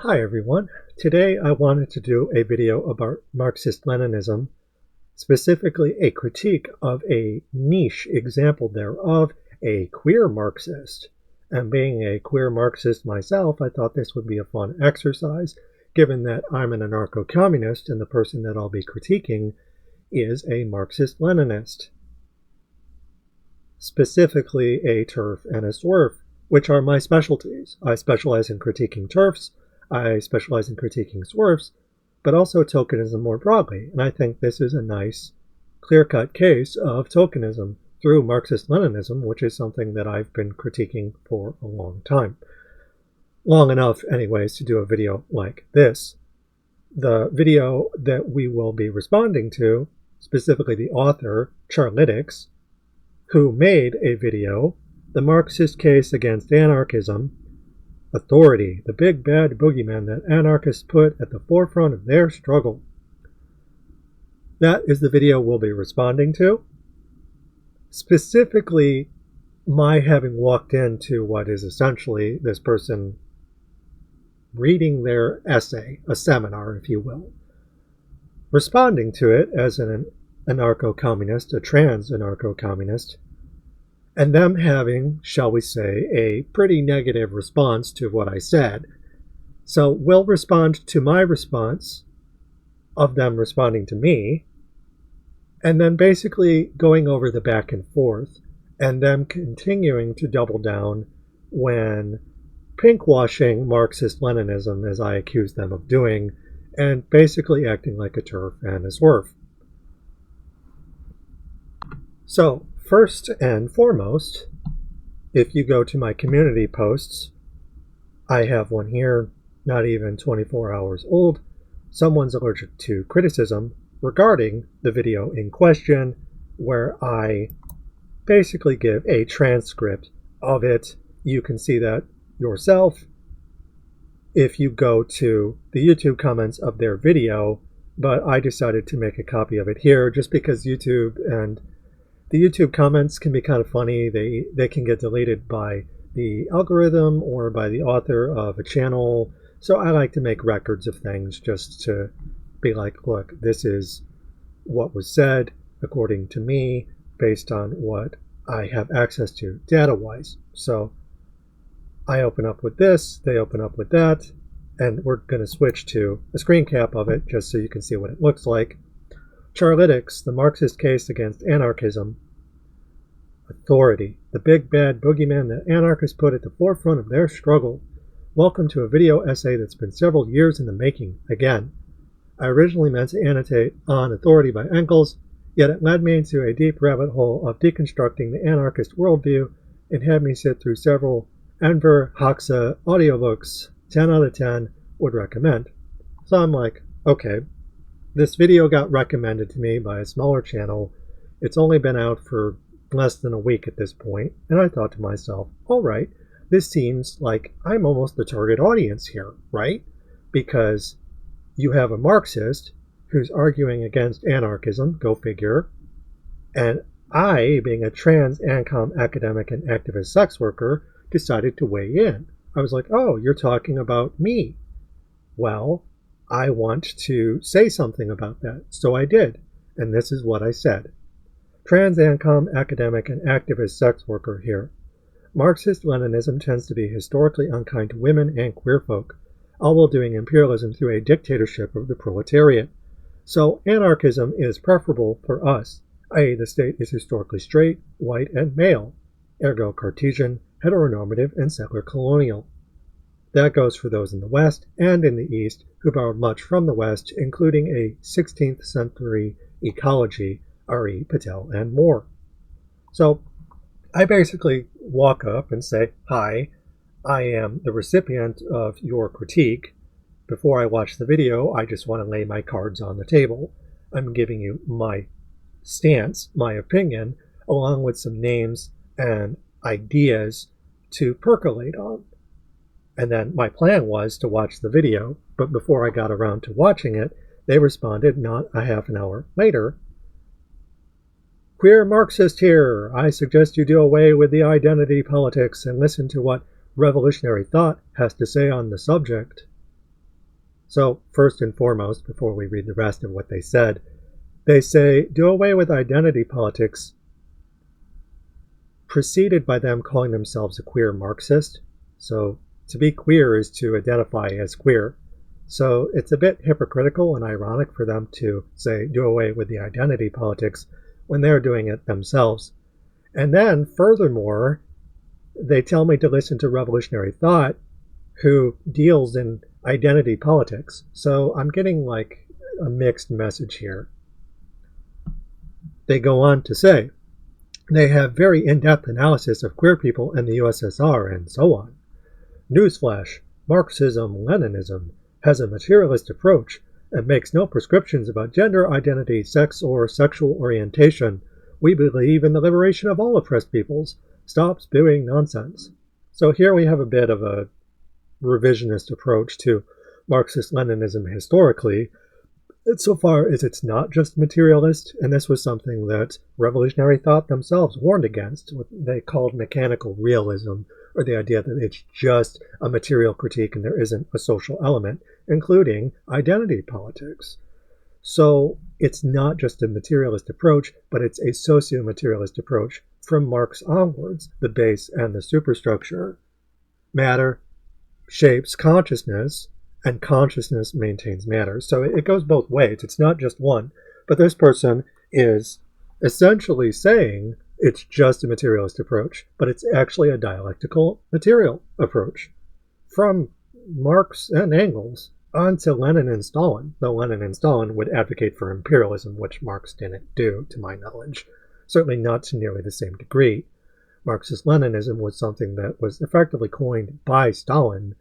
Hi everyone. Today I wanted to do a video about Marxist Leninism, specifically a critique of a niche example thereof, a queer Marxist. And being a queer Marxist myself, I thought this would be a fun exercise, given that I'm an anarcho-communist and the person that I'll be critiquing is a Marxist Leninist. Specifically a TERF and a SWERF, which are my specialties. I specialize in critiquing TERFs, I specialize in critiquing SWERFs, but also tokenism more broadly, and I think this is a nice, clear-cut case of tokenism through Marxist Leninism, which is something that I've been critiquing for a long time. Long enough, anyways, to do a video like this. The video that we will be responding to, specifically the author, Charlitics, who made a video, The Marxist Case Against Anarchism, Authority, the big bad boogeyman that anarchists put at the forefront of their struggle. That is the video we'll be responding to. Specifically, my having walked into what is essentially this person reading their essay, a seminar, if you will, responding to it as an anarcho-communist, a trans anarcho-communist, and them having, shall we say, a pretty negative response to what I said. So we'll respond to my response of them responding to me, and then basically going over the back and forth, and them continuing to double down when pinkwashing Marxist Leninism, as I accuse them of doing, and basically acting like a TERF and a SWERF. So, first and foremost, if you go to my community posts, I have one here, not even 24 hours old. Someone's allergic to criticism regarding the video in question, where I basically give a transcript of it. You can see that yourself if you go to the YouTube comments of their video, but I decided to make a copy of it here just because YouTube and the YouTube comments can be kind of funny. They can get deleted by the algorithm or by the author of a channel. So I like to make records of things just to be like, look, this is what was said according to me based on what I have access to data-wise. So I open up with this, they open up with that, and we're going to switch to a screen cap of it just so you can see what it looks like. Charlitics, the Marxist Case Against Anarchism. Authority, the big bad boogeyman that anarchists put at the forefront of their struggle. Welcome to a video essay that's been several years in the making. Again, I originally meant to annotate on Authority by Engels, yet it led me into a deep rabbit hole of deconstructing the anarchist worldview and had me sit through several Enver Hoxha audiobooks. 10 out of 10 would recommend. So I'm like, okay, this video got recommended to me by a smaller channel. It's only been out for less than a week at this point, and I thought to myself, all right, this seems like I'm almost the target audience here, right? Because you have a Marxist who's arguing against anarchism, go figure, and I, being a trans ANCOM academic and activist sex worker, decided to weigh in. I was like, oh, you're talking about me. Well, I want to say something about that. So I did, and this is what I said. Trans ANCOM academic and activist sex worker here. Marxist Leninism tends to be historically unkind to women and queer folk, all while doing imperialism through a dictatorship of the proletariat. So anarchism is preferable for us, i.e. the state is historically straight, white, and male, ergo Cartesian, heteronormative, and secular colonial. That goes for those in the West and in the East who borrowed much from the West, including a 16th century ecology, R.E. Patel, and more. So I basically walk up and say, hi, I am the recipient of your critique. Before I watch the video, I just want to lay my cards on the table. I'm giving you my stance, my opinion, along with some names and ideas to percolate on. And then my plan was to watch the video, but before I got around to watching it, they responded not a half an hour later. Queer Marxist here. I suggest you do away with the identity politics and listen to what revolutionary thought has to say on the subject. So first and foremost, before we read the rest of what they said, they say, do away with identity politics, preceded by them calling themselves a queer Marxist. So to be queer is to identify as queer. So it's a bit hypocritical and ironic for them to say, do away with the identity politics when they're doing it themselves. And then, furthermore, they tell me to listen to Revolutionary Thought, who deals in identity politics. So I'm getting like a mixed message here. They go on to say, they have very in-depth analysis of queer people in the USSR and so on. Newsflash, Marxism Leninism has a materialist approach and makes no prescriptions about gender identity, sex, or sexual orientation. We believe in the liberation of all oppressed peoples. Stop spewing nonsense. So here we have a bit of a revisionist approach to Marxist Leninism historically, insofar as it's not just materialist, and this was something that Revolutionary Thought themselves warned against, what they called mechanical realism, or the idea that it's just a material critique and there isn't a social element, including identity politics. So it's not just a materialist approach, but it's a socio-materialist approach from Marx onwards, the base and the superstructure. Matter shapes consciousness, and consciousness maintains matter. So it goes both ways. It's not just one. But this person is essentially saying it's just a materialist approach, but it's actually a dialectical material approach. From Marx and Engels on to Lenin and Stalin, though Lenin and Stalin would advocate for imperialism, which Marx didn't do, to my knowledge. Certainly not to nearly the same degree. Marxist Leninism was something that was effectively coined by Stalin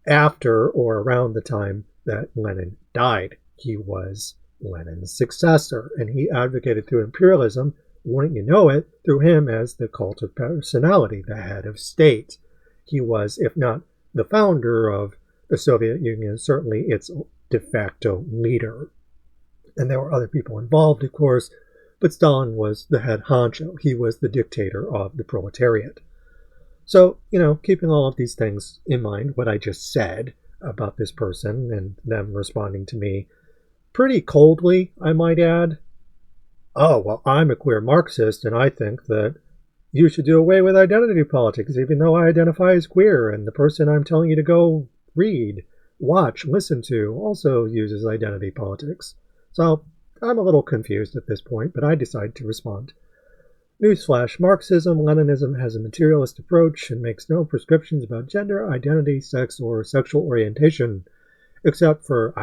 after or around the time that Lenin died. He was Lenin's successor, and he advocated through imperialism, wouldn't you know it, through him as the cult of personality, the head of state. He was, if not the founder of the Soviet Union, certainly its de facto leader. And there were other people involved, of course, but Stalin was the head honcho. He was the dictator of the proletariat. So, keeping all of these things in mind, what I just said about this person and them responding to me pretty coldly, I might add. Oh, well, I'm a queer Marxist, and I think that you should do away with identity politics, even though I identify as queer, and the person I'm telling you to go read, watch, listen to also uses identity politics. So I'm a little confused at this point, but I decide to respond. Newsflash, Marxism Leninism has a materialist approach and makes no prescriptions about gender, identity, sex, or sexual orientation, except for,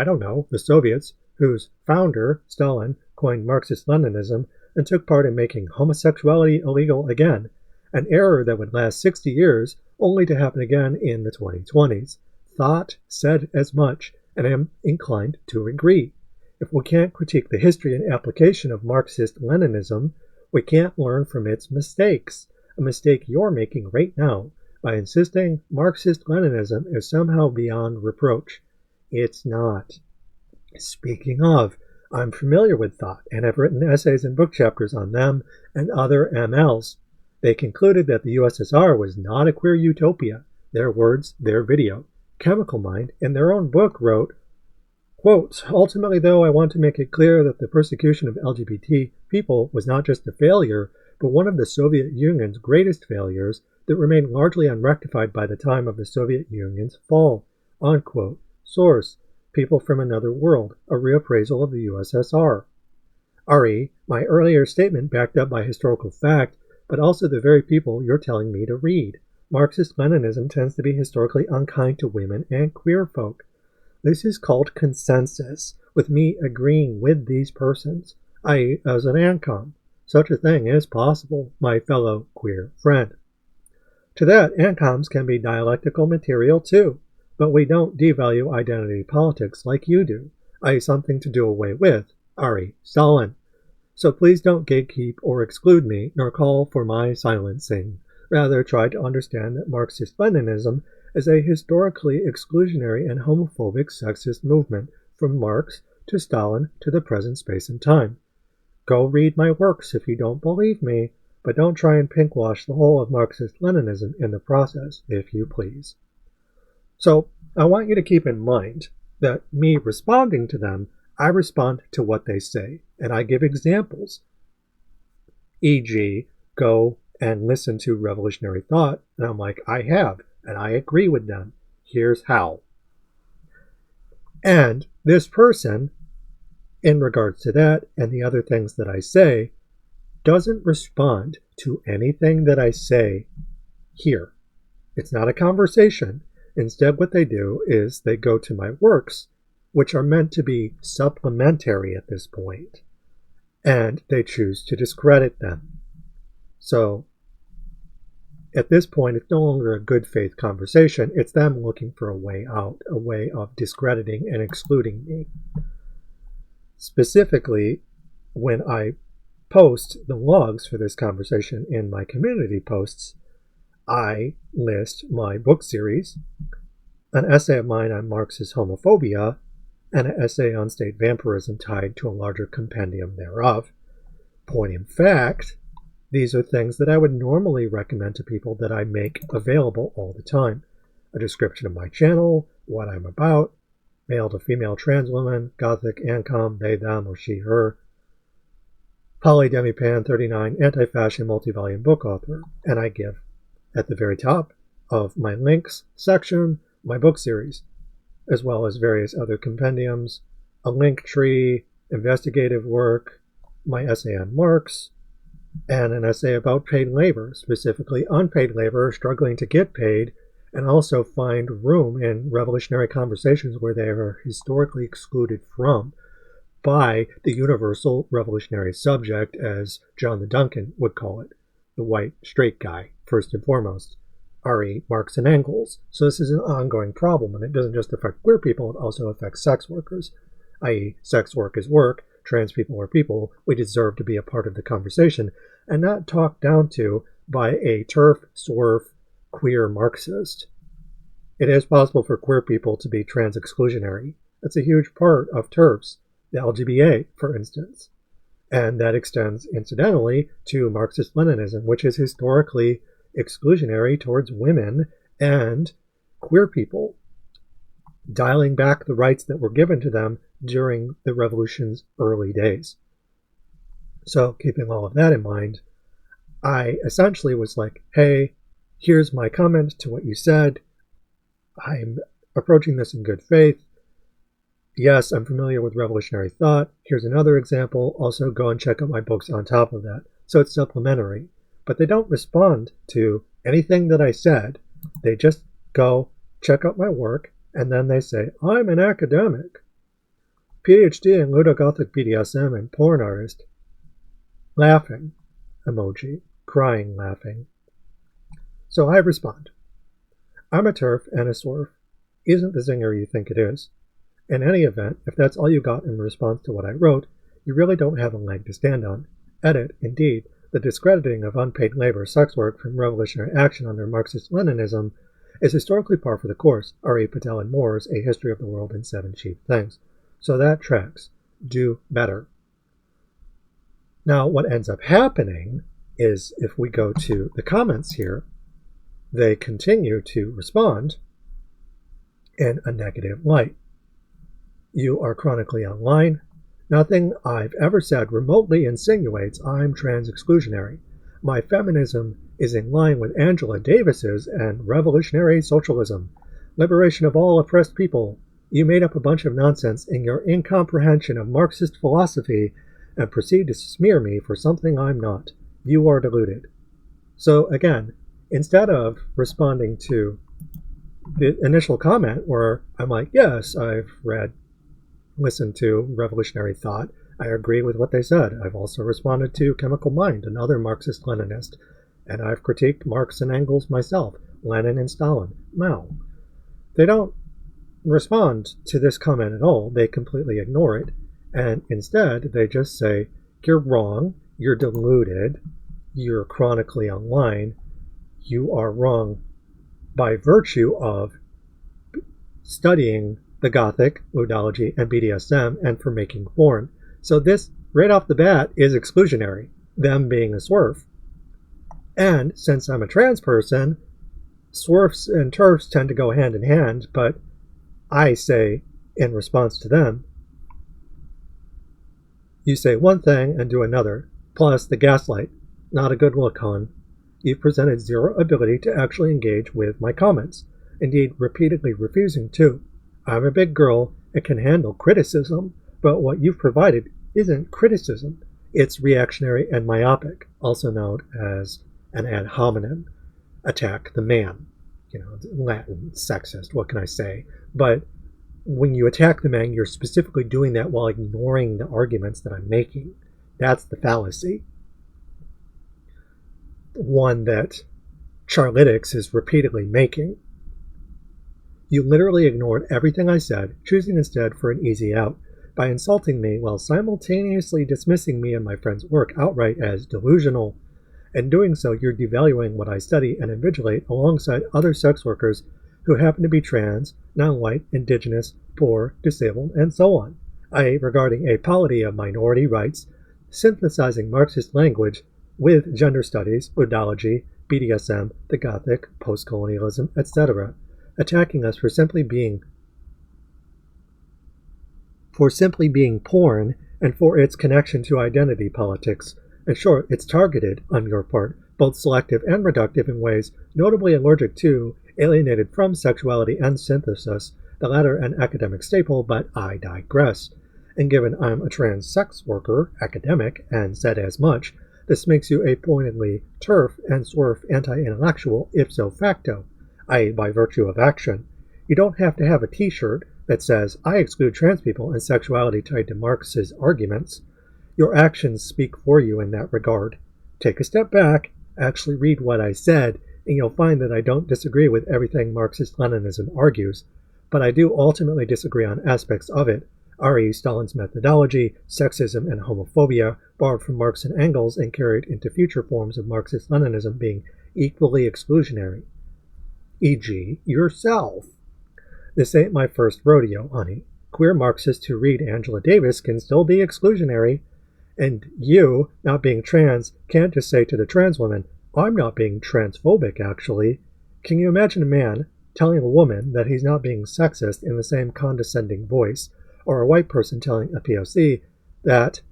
the Soviets, whose founder, Stalin, coined Marxist Leninism and took part in making homosexuality illegal again, an error that would last 60 years only to happen again in the 2020s. Thought said as much, and I am inclined to agree. If we can't critique the history and application of Marxist Leninism, we can't learn from its mistakes, a mistake you're making right now by insisting Marxist Leninism is somehow beyond reproach. It's not. Speaking of, I'm familiar with Thought and have written essays and book chapters on them and other MLs. They concluded that the USSR was not a queer utopia. Their words, their video. Chemical Mind, in their own book, wrote, quote, ultimately, though, I want to make it clear that the persecution of LGBT people was not just a failure, but one of the Soviet Union's greatest failures that remained largely unrectified by the time of the Soviet Union's fall. Unquote. Source, People from Another World, a reappraisal of the USSR. RE, my earlier statement backed up by historical fact, but also the very people you're telling me to read. Marxist Leninism tends to be historically unkind to women and queer folk. This is called consensus, with me agreeing with these persons, i.e. as an ANCOM. Such a thing is possible, my fellow queer friend. To that, ANCOMs can be dialectical material too, but we don't devalue identity politics like you do, i.e. something to do away with, R.E. Stalin. So please don't gatekeep or exclude me, nor call for my silencing. Rather, try to understand that Marxist Leninism is a historically exclusionary and homophobic sexist movement from Marx to Stalin to the present space and time. Go read my works if you don't believe me, but don't try and pinkwash the whole of Marxist Leninism in the process, if you please. So, I want you to keep in mind that me responding to them, I respond to what they say, and I give examples. E.g., go and listen to revolutionary thought, and I'm like, I have, and I agree with them. Here's how. And this person, in regards to that and the other things that I say, doesn't respond to anything that I say here. It's not a conversation. Instead, what they do is they go to my works, which are meant to be supplementary at this point, and they choose to discredit them. So at this point, it's no longer a good faith conversation. It's them looking for a way out, a way of discrediting and excluding me. Specifically, when I post the logs for this conversation in my community posts, I list my book series, an essay of mine on Marxist homophobia, and an essay on state vampirism tied to a larger compendium thereof. Point in fact, these are things that I would normally recommend to people that I make available all the time. A description of my channel, what I'm about, male to female trans woman, gothic, ancom, they, them, or she, her, polydemipan 39, anti-fashion multi-volume book author, and I give at the very top of my links section my book series, as well as various other compendiums, a link tree, investigative work, my essay on Marx, and an essay about paid labor, specifically unpaid labor struggling to get paid, and also find room in revolutionary conversations where they are historically excluded from by the universal revolutionary subject, as John the Duncan would call it, the white straight guy, first and foremost, re. Marx and Engels. So this is an ongoing problem, and it doesn't just affect queer people, it also affects sex workers, i.e. sex work is work, trans people are people, we deserve to be a part of the conversation, and not talked down to by a TERF, SWERF, queer Marxist. It is possible for queer people to be trans-exclusionary. That's a huge part of TERFs, the LGBA, for instance. And that extends, incidentally, to Marxist Leninism, which is historically exclusionary towards women and queer people, dialing back the rights that were given to them during the revolution's early days. So, keeping all of that in mind, I essentially was like, hey, here's my comment to what you said. I'm approaching this in good faith. Yes, I'm familiar with revolutionary thought. Here's another example. Also, go and check out my books on top of that. So it's supplementary. But they don't respond to anything that I said. They just go, check out my work, and then they say, I'm an academic, PhD in ludogothic BDSM and porn artist. Laughing emoji, crying laughing. So I respond, I'm a TERF and a SWERF. Isn't the zinger you think it is? In any event, if that's all you got in response to what I wrote, you really don't have a leg to stand on. Edit, indeed, the discrediting of unpaid labor sex work from revolutionary action under Marxist Leninism is historically par for the course, R.E. Patel and Moore's A History of the World in 7 Chief Things. So that tracks. Do better. Now, what ends up happening is, if we go to the comments here, they continue to respond in a negative light. You are chronically online. Nothing I've ever said remotely insinuates I'm trans-exclusionary. My feminism is in line with Angela Davis's and revolutionary socialism. Liberation of all oppressed people. You made up a bunch of nonsense in your incomprehension of Marxist philosophy and proceed to smear me for something I'm not. You are deluded. So again, instead of responding to the initial comment where I'm like, yes, I've listened to revolutionary thought, I agree with what they said. I've also responded to Chemical Mind, another Marxist Leninist, and I've critiqued Marx and Engels myself, Lenin and Stalin, Mao. They don't respond to this comment at all. They completely ignore it, and instead they just say, you're wrong, you're deluded, you're chronically online, you are wrong by virtue of studying the Gothic, ludology, and BDSM, and for making porn. So this, right off the bat, is exclusionary, them being a SWERF. And since I'm a trans person, SWERFs and TERFs tend to go hand in hand, but I say in response to them, you say one thing and do another, plus the gaslight. Not a good look, hon. You've presented zero ability to actually engage with my comments, indeed repeatedly refusing to. I'm a big girl and can handle criticism, but what you've provided isn't criticism. It's reactionary and myopic, also known as an ad hominem, attack the man. Latin, sexist, what can I say? But when you attack the man, you're specifically doing that while ignoring the arguments that I'm making. That's the fallacy. One that Charlitics is repeatedly making. You literally ignored everything I said, choosing instead for an easy out by insulting me while simultaneously dismissing me and my friend's work outright as delusional. In doing so, you're devaluing what I study and invigilate alongside other sex workers who happen to be trans, non-white, indigenous, poor, disabled, and so on, i.e. regarding a polity of minority rights, synthesizing Marxist language with gender studies, ludology, BDSM, the Gothic, post-colonialism, etc., attacking us for simply being porn and for its connection to identity politics. In short, it's targeted, on your part, both selective and reductive in ways notably allergic to, alienated from sexuality and synthesis, the latter an academic staple, but I digress. And given I'm a trans sex worker, academic, and said as much, this makes you a pointedly TERF and SWERF anti-intellectual ipso facto, i.e. by virtue of action. You don't have to have a t-shirt that says, I exclude trans people and sexuality tied to Marx's arguments. Your actions speak for you in that regard. Take a step back, actually read what I said, and you'll find that I don't disagree with everything Marxist Leninism argues, but I do ultimately disagree on aspects of it, i.e. Stalin's methodology, sexism, and homophobia, borrowed from Marx and Engels and carried into future forms of Marxist Leninism being equally exclusionary. E.g., yourself. This ain't my first rodeo, honey. Queer Marxists who read Angela Davis can still be exclusionary, and you, not being trans, can't just say to the trans woman, I'm not being transphobic, actually. Can you imagine a man telling a woman that he's not being sexist in the same condescending voice, or a white person telling a POC that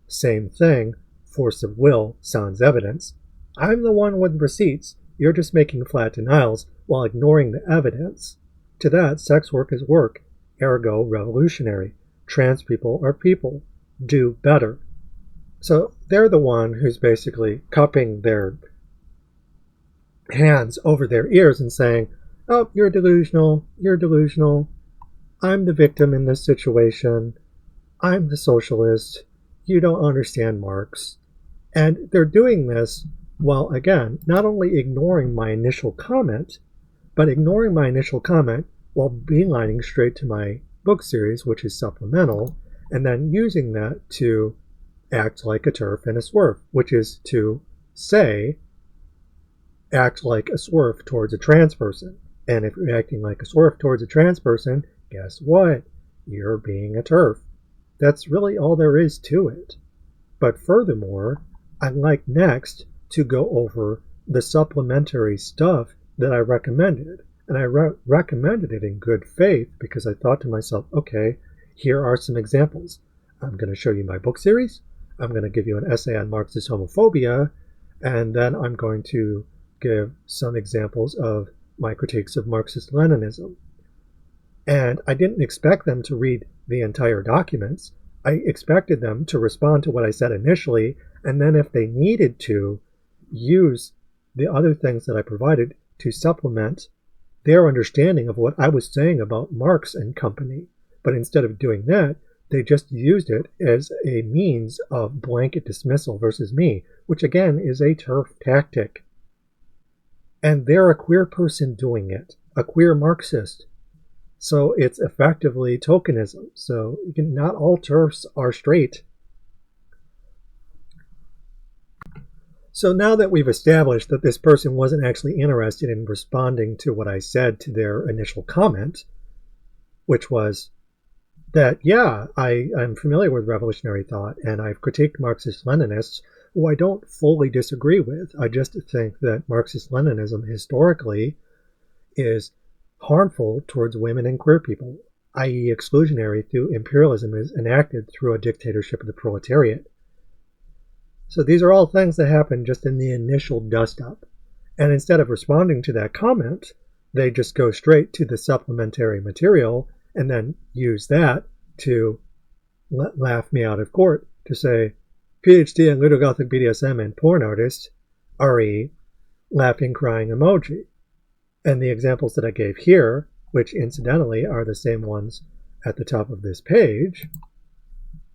same thing, force of will, sans evidence? I'm the one with receipts. You're just making flat denials while ignoring the evidence. To that, sex work is work, ergo revolutionary. Trans people are people. Do better. So they're the one who's basically cupping their hands over their ears and saying, oh, you're delusional, I'm the victim in this situation, I'm the socialist, you don't understand Marx. And they're doing this while, again, not only ignoring my initial comment, but ignoring my initial comment while beelining straight to my book series, which is supplemental, and then using that to act like a TERF and a SWERF, which is to say, act like a SWERF towards a trans person. And if you're acting like a SWERF towards a trans person, guess what? You're being a TERF. That's really all there is to it. But furthermore, I'd like next to go over the supplementary stuff that I recommended. And I recommended it in good faith because I thought to myself, okay, here are some examples. I'm going to show you my book series. I'm going to give you an essay on Marxist homophobia. And then I'm going to give some examples of my critiques of Marxist Leninism. And I didn't expect them to read the entire documents. I expected them to respond to what I said initially, and then if they needed to, use the other things that I provided to supplement their understanding of what I was saying about Marx and company. But instead of doing that, they just used it as a means of blanket dismissal versus me, which again is a TERF tactic. And they're a queer person doing it, a queer Marxist. So it's effectively tokenism. So not all TERFs are straight. So now that we've established that this person wasn't actually interested in responding to what I said to their initial comment, which was that, yeah, I'm familiar with revolutionary thought, and I've critiqued Marxist-Leninists, who I don't fully disagree with. I just think that Marxist-Leninism historically is harmful towards women and queer people. i.e. exclusionary through imperialism, is enacted through a dictatorship of the proletariat. So these are all things that happen just in the initial dust-up. And instead of responding to that comment, they just go straight to the supplementary material and then use that to laugh me out of court, to say, PhD in Ludogothic BDSM and porn artist, RE, laughing, crying emoji. And the examples that I gave here, which incidentally are the same ones at the top of this page,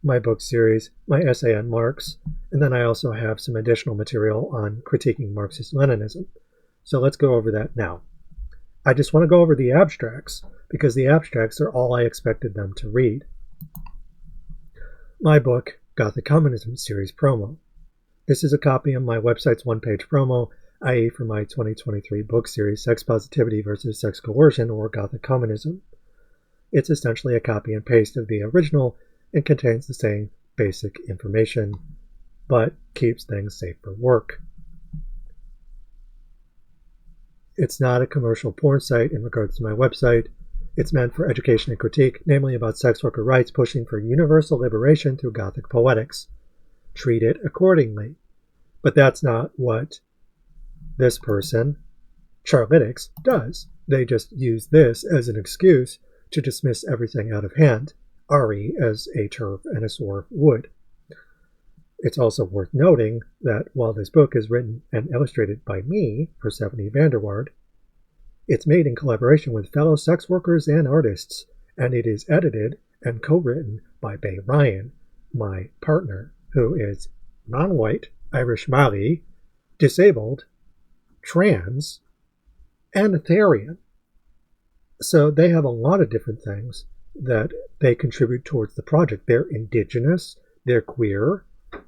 my book series, my essay on Marx, and then I also have some additional material on critiquing Marxist Leninism. So let's go over that now. I just want to go over the abstracts, because the abstracts are all I expected them to read. My book, Gothic Communism Series Promo. This is a copy of my website's one-page promo, i.e. for my 2023 book series, Sex Positivity versus Sex Coercion, or Gothic Communism. It's essentially a copy and paste of the original and contains the same basic information, but keeps things safe for work. It's not a commercial porn site in regards to my website. It's meant for education and critique, namely about sex worker rights pushing for universal liberation through Gothic poetics. Treat it accordingly. But that's not what this person, Charlitics, does. They just use this as an excuse to dismiss everything out of hand, RE as a TERF and a SWERF would. It's also worth noting that while this book is written and illustrated by me, Persephone Vanderwaard, it's made in collaboration with fellow sex workers and artists, and it is edited and co-written by Bay Ryan, my partner, who is non-white, Irish Mali, disabled, trans, and Atherian. So they have a lot of different things that they contribute towards the project. They're indigenous, they're queer,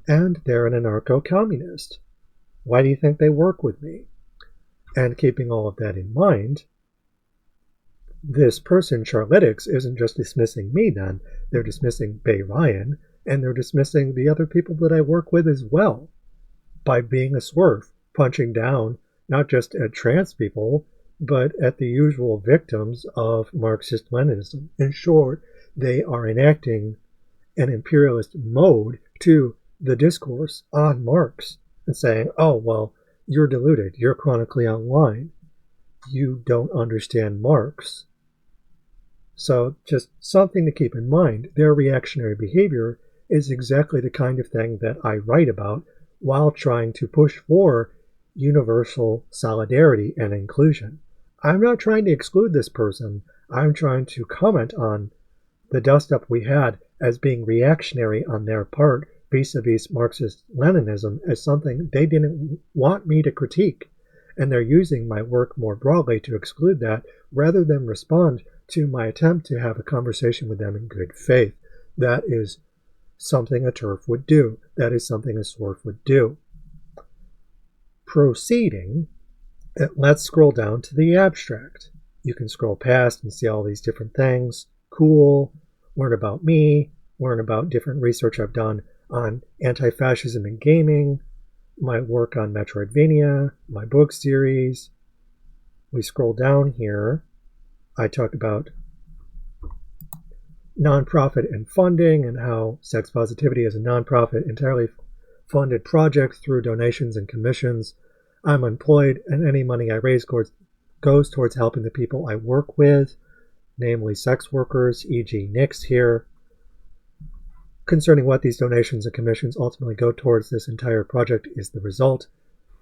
and they're an anarcho-communist. Why do you think they work with me? And keeping all of that in mind, this person, Charlitics, isn't just dismissing me then. They're dismissing Bay Ryan, and they're dismissing the other people that I work with as well, by being a SWERF, punching down not just at trans people, but at the usual victims of Marxist Leninism. In short, they are enacting an imperialist mode to the discourse on Marx and saying, oh, well, you're deluded, you're chronically online, you don't understand Marx. So just something to keep in mind, their reactionary behavior is exactly the kind of thing that I write about while trying to push for universal solidarity and inclusion. I'm not trying to exclude this person. I'm trying to comment on the dust-up we had as being reactionary on their part vis-a-vis Marxist Leninism as something they didn't want me to critique. And they're using my work more broadly to exclude that rather than respond to my attempt to have a conversation with them in good faith. That is something a TERF would do. That is something a SWERF would do. Proceeding, let's scroll down to the abstract. You can scroll past and see all these different things. Cool. Learn about me. Learn about different research I've done on anti-fascism in gaming, my work on Metroidvania, my book series. We scroll down here. I talk about nonprofit and funding and how Sex Positivity is a nonprofit, entirely funded project through donations and commissions. I'm employed, and any money I raise goes towards helping the people I work with, namely sex workers, e.g. Nix here. Concerning what these donations and commissions ultimately go towards, this entire project is the result.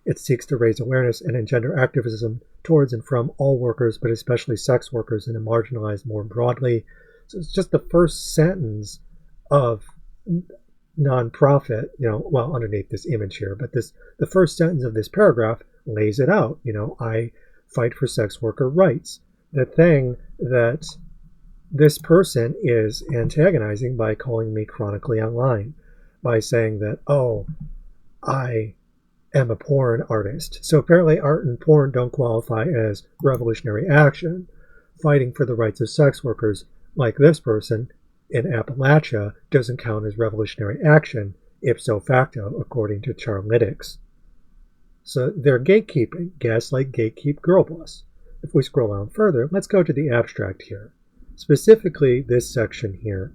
It seeks to raise awareness and engender activism towards and from all workers, but especially sex workers and the marginalized more broadly. So it's just the first sentence of nonprofit, well, underneath this image here, but the first sentence of this paragraph lays it out. I fight for sex worker rights. The thing that this person is antagonizing by calling me chronically online, by saying that, oh, I am a porn artist. So apparently art and porn don't qualify as revolutionary action. Fighting for the rights of sex workers, like this person in Appalachia, doesn't count as revolutionary action, ipso facto, according to Charlitics. So they're gatekeeping, gaslight, gatekeep, girl boss. If we scroll down further, let's go to the abstract here. specifically this section here.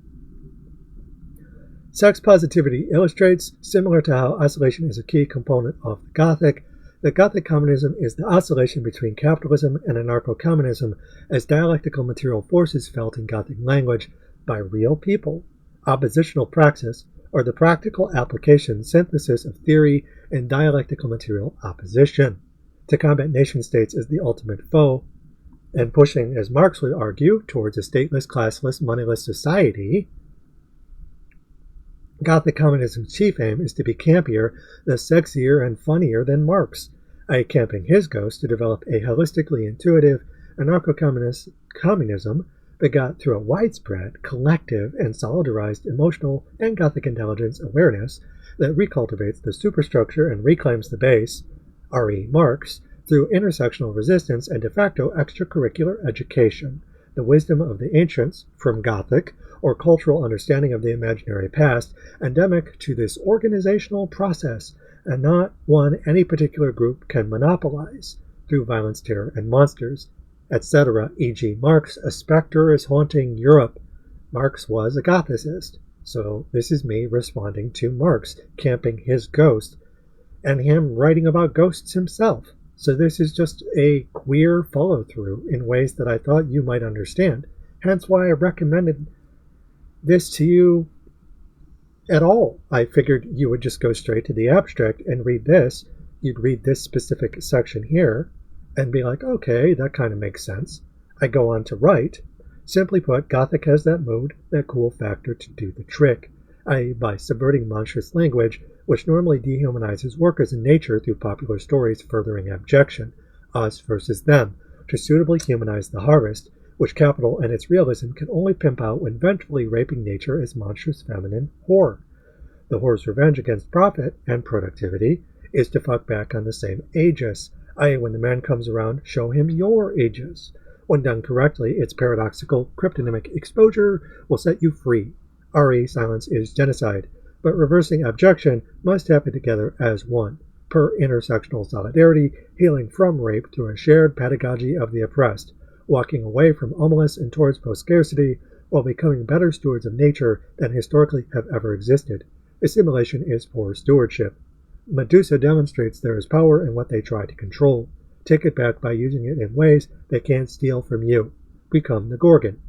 Sex positivity illustrates, similar to how oscillation is a key component of the Gothic, that Gothic communism is the oscillation between capitalism and anarcho-communism as dialectical material forces felt in Gothic language by real people, oppositional praxis, or the practical application synthesis of theory and dialectical material opposition. To combat nation-states as the ultimate foe, and pushing, as Marx would argue, towards a stateless, classless, moneyless society, Gothic communism's chief aim is to be campier, thus sexier and funnier than Marx, i.e. camping his ghost to develop a holistically intuitive anarcho-communism begot through a widespread, collective, and solidarized emotional and Gothic intelligence awareness that recultivates the superstructure and reclaims the base, r.e. Marx, through intersectional resistance and de facto extracurricular education, the wisdom of the ancients, from Gothic, or cultural understanding of the imaginary past, endemic to this organizational process, and not one any particular group can monopolize, through violence, terror, and monsters, etc. E.g. Marx, a specter is haunting Europe. Marx was a Gothicist, so this is me responding to Marx, camping his ghost, and him writing about ghosts himself. So this is just a queer follow-through in ways that I thought you might understand, hence why I recommended this to you at all. I figured you would just go straight to the abstract and read this. You'd read this specific section here and be like, okay, that kind of makes sense. I go on to write. Simply put, Gothic has that mood, that cool factor to do the trick, i.e. by subverting monstrous language, which normally dehumanizes workers in nature through popular stories furthering abjection, us versus them, to suitably humanize the harvest, which capital and its realism can only pimp out when vengefully raping nature as monstrous feminine whore. The whore's revenge against profit and productivity is to fuck back on the same aegis, i.e. when the man comes around, show him your aegis. When done correctly, its paradoxical cryptonymic exposure will set you free. R.E. silence is genocide, but reversing abjection must happen together as one, per intersectional solidarity, healing from rape through a shared pedagogy of the oppressed, walking away from ominous and towards post-scarcity while becoming better stewards of nature than historically have ever existed. Assimilation is poor stewardship. Medusa demonstrates there is power in what they try to control. Take it back by using it in ways they can't steal from you. Become the Gorgon.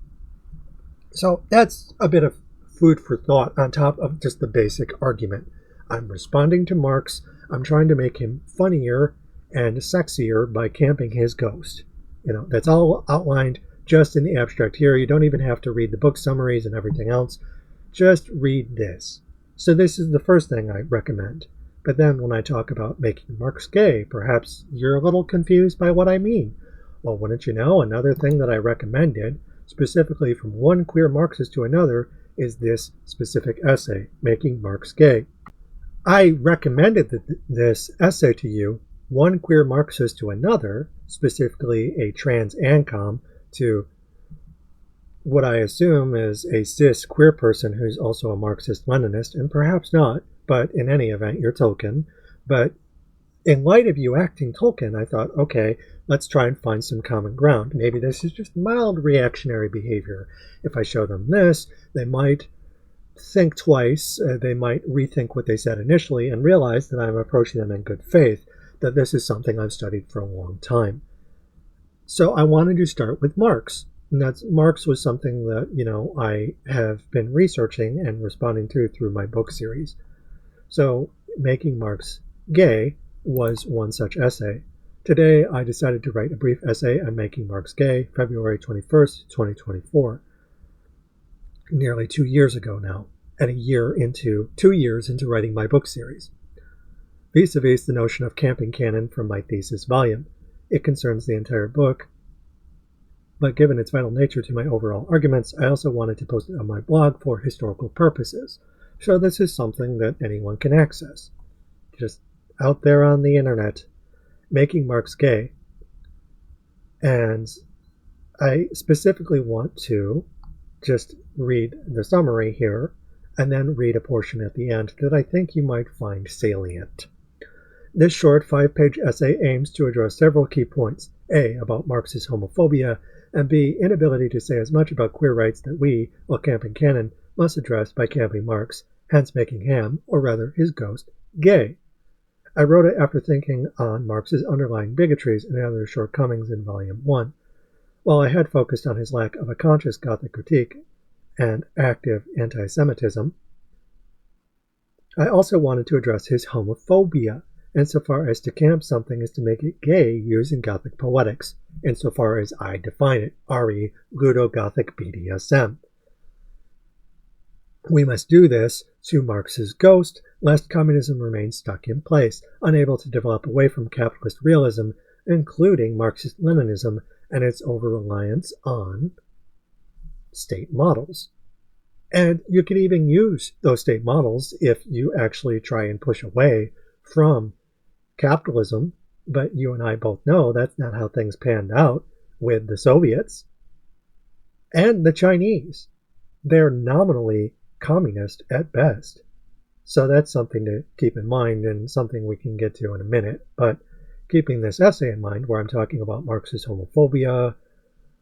So that's a bit of food for thought on top of just the basic argument. I'm responding to Marx. I'm trying to make him funnier and sexier by camping his ghost. That's all outlined just in the abstract here. You don't even have to read the book summaries and everything else. Just read this. So this is the first thing I recommend. But then when I talk about making Marx gay, perhaps you're a little confused by what I mean. Well, wouldn't you know, another thing that I recommended, specifically from one queer Marxist to another, is this specific essay, Making Marx Gay. I recommended this essay to you, one queer Marxist to another, specifically a trans ancom, to what I assume is a cis queer person who's also a Marxist Leninist, and perhaps not, but in any event, you're Tolkien. But in light of you acting Tolkien, I thought, okay, let's try and find some common ground. Maybe this is just mild reactionary behavior. If I show them this, they might think twice, they might rethink what they said initially and realize that I'm approaching them in good faith, that this is something I've studied for a long time. So I wanted to start with Marx. And Marx was something that, I have been researching and responding to through my book series. So Making Marx Gay was one such essay. Today, I decided to write a brief essay on Making Marx Gay, February 21st, 2024. Nearly 2 years ago now, and 2 years into writing my book series. Vis-a-vis the notion of camping canon from my thesis volume. It concerns the entire book, but given its vital nature to my overall arguments, I also wanted to post it on my blog for historical purposes. So this is something that anyone can access. Just out there on the internet, Making Marx Gay. And I specifically want to just read the summary here, and then read a portion at the end that I think you might find salient. This short 5-page essay aims to address several key points. A. About Marxist homophobia. and B, inability to say as much about queer rights that we, while camping canon, must address by camping Marx, hence making him, or rather his ghost, gay. I wrote it after thinking on Marx's underlying bigotries and other shortcomings in Volume 1. While I had focused on his lack of a conscious Gothic critique and active anti-Semitism, I also wanted to address his homophobia, insofar as to camp something is to make it gay using Gothic poetics, insofar as I define it, re Ludo-Gothic BDSM. We must do this to Marx's ghost, lest communism remain stuck in place, unable to develop away from capitalist realism, including Marxist Leninism and its over-reliance on state models. And you can even use those state models if you actually try and push away from capitalism, but you and I both know that's not how things panned out with the Soviets and the Chinese. They're nominally communist at best. So that's something to keep in mind and something we can get to in a minute. But keeping this essay in mind where I'm talking about Marx's homophobia,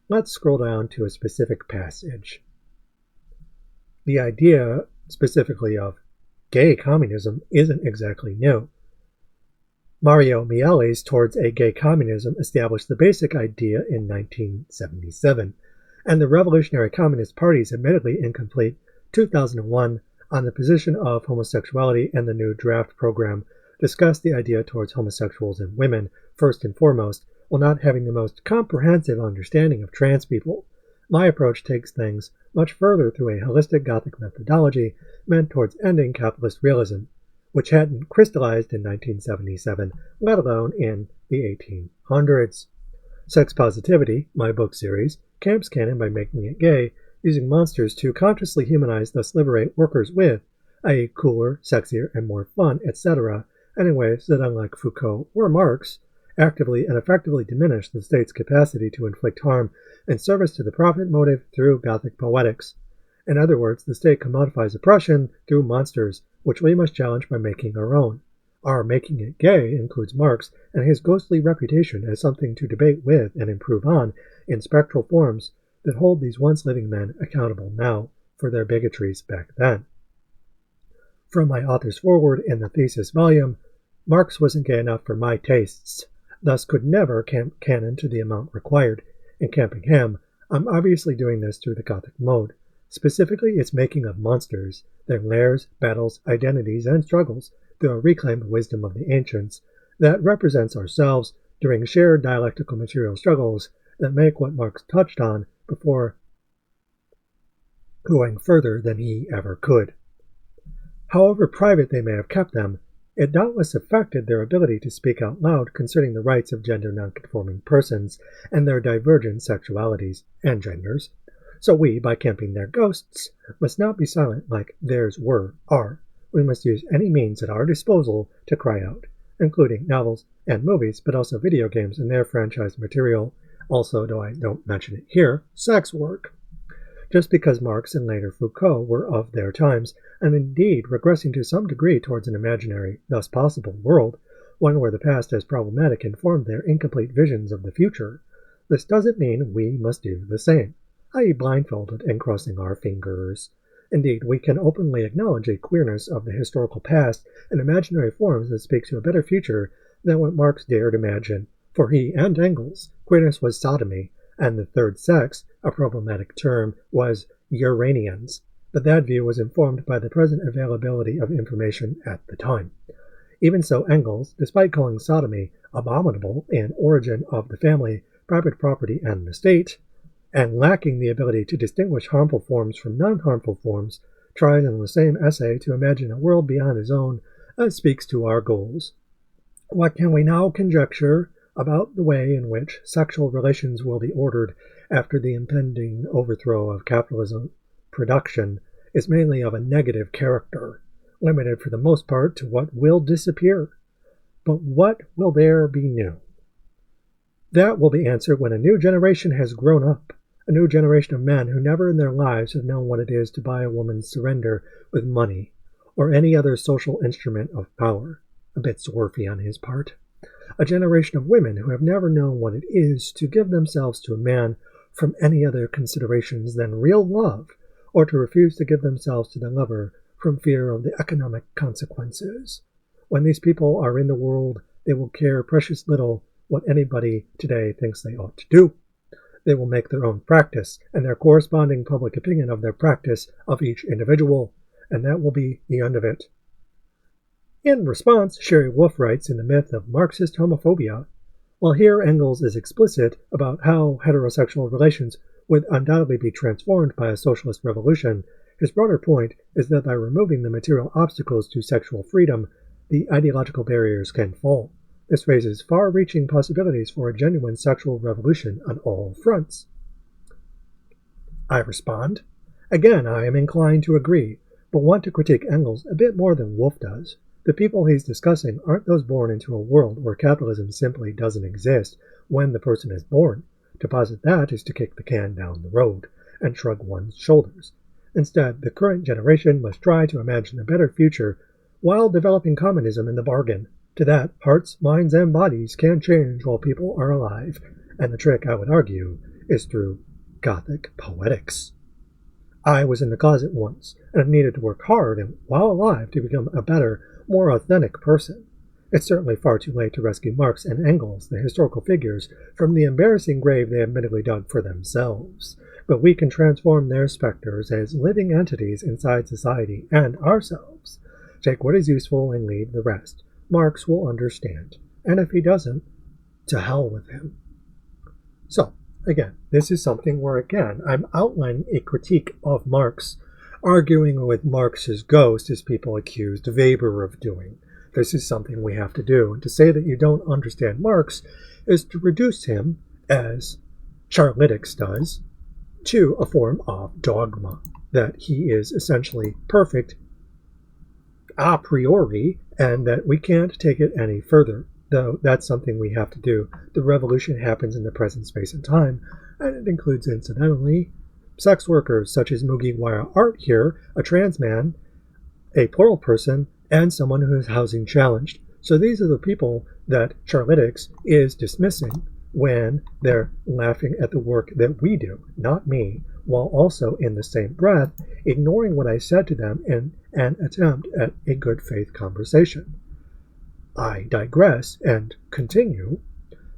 let's scroll down to a specific passage. The idea specifically of gay communism isn't exactly new. Mario Miali's Towards a Gay Communism established the basic idea in 1977, and the Revolutionary Communist Party's admittedly incomplete 2001 on the position of homosexuality and the new draft program discussed the idea towards homosexuals and women first and foremost, while not having the most comprehensive understanding of trans people. My approach takes things much further through a holistic Gothic methodology meant towards ending capitalist realism, which hadn't crystallized in 1977, let alone in the 1800s. Sex Positivity, my book series, camps canon by making it gay, using monsters to consciously humanize, thus liberate workers with, i.e. cooler, sexier, and more fun, etc., and in ways that, unlike Foucault or Marx, actively and effectively diminish the state's capacity to inflict harm in service to the profit motive through Gothic poetics. In other words, the state commodifies oppression through monsters, which we must challenge by making our own. Our making it gay includes Marx and his ghostly reputation as something to debate with and improve on in spectral forms that hold these once living men accountable now for their bigotries back then. From my author's foreword in the thesis volume, Marx wasn't gay enough for my tastes, thus could never camp canon to the amount required. In camping him, I'm obviously doing this through the Gothic mode, specifically its making of monsters, their lairs, battles, identities, and struggles through a reclaimed wisdom of the ancients that represents ourselves during shared dialectical material struggles that make what Marx touched on before going further than he ever could. However private they may have kept them, it doubtless affected their ability to speak out loud concerning the rights of gender nonconforming persons and their divergent sexualities and genders. So we, by camping their ghosts, must not be silent like theirs were, are. We must use any means at our disposal to cry out, including novels and movies, but also video games and their franchise material. Also, though I don't mention it here, sex work. Just because Marx and later Foucault were of their times, and indeed regressing to some degree towards an imaginary, thus possible, world, one where the past as problematic informed their incomplete visions of the future, this doesn't mean we must do the same, i.e. blindfolded and crossing our fingers. Indeed, we can openly acknowledge a queerness of the historical past in imaginary forms that speak to a better future than what Marx dared imagine. For he and Engels, queerness was sodomy, and the third sex, a problematic term, was Uranians, but that view was informed by the present availability of information at the time. Even so, Engels, despite calling sodomy abominable in origin of the family, private property, and the state, and lacking the ability to distinguish harmful forms from non-harmful forms, tries in the same essay to imagine a world beyond his own that speaks to our goals. What can we now conjecture about the way in which sexual relations will be ordered after the impending overthrow of capitalism production is mainly of a negative character, limited for the most part to what will disappear. But what will there be new? That will be answered when a new generation has grown up, a new generation of men who never in their lives have known what it is to buy a woman's surrender with money or any other social instrument of power, a bit SWERFy on his part. A generation of women who have never known what it is to give themselves to a man from any other considerations than real love, or to refuse to give themselves to the lover from fear of the economic consequences. When these people are in the world, they will care precious little what anybody today thinks they ought to do. They will make their own practice, and their corresponding public opinion of their practice of each individual, and that will be the end of it. In response, Sherry Wolf writes in The Myth of Marxist Homophobia, while here Engels is explicit about how heterosexual relations would undoubtedly be transformed by a socialist revolution, his broader point is that by removing the material obstacles to sexual freedom, the ideological barriers can fall. This raises far-reaching possibilities for a genuine sexual revolution on all fronts. I respond, again, I am inclined to agree, but want to critique Engels a bit more than Wolf does. The people he's discussing aren't those born into a world where capitalism simply doesn't exist when the person is born. To posit that is to kick the can down the road and shrug one's shoulders. Instead, the current generation must try to imagine a better future while developing communism in the bargain. To that, hearts, minds, and bodies can change while people are alive, and the trick, I would argue, is through Gothic poetics. I was in the closet once, and have needed to work hard and while alive to become a better, more authentic person. It's certainly far too late to rescue Marx and Engels, the historical figures, from the embarrassing grave they admittedly dug for themselves, but we can transform their specters as living entities inside society and ourselves. Take what is useful and leave the rest. Marx will understand, and if he doesn't, to hell with him. So, again, this is something where, again, I'm outlining a critique of Marx, arguing with Marx's ghost as people accused Weber of doing. This is something we have to do, and to say that you don't understand Marx is to reduce him, as Charlitics does, to a form of dogma, that he is essentially perfect a priori, and that we can't take it any further, though that's something we have to do. The revolution happens in the present space and time, and it includes, incidentally, sex workers such as Mugi Wire Art here, a trans man, a plural person, and someone who is housing challenged. So these are the people that Charlitics is dismissing when they're laughing at the work that we do, not me, while also in the same breath ignoring what I said to them in an attempt at a good faith conversation. I digress and continue.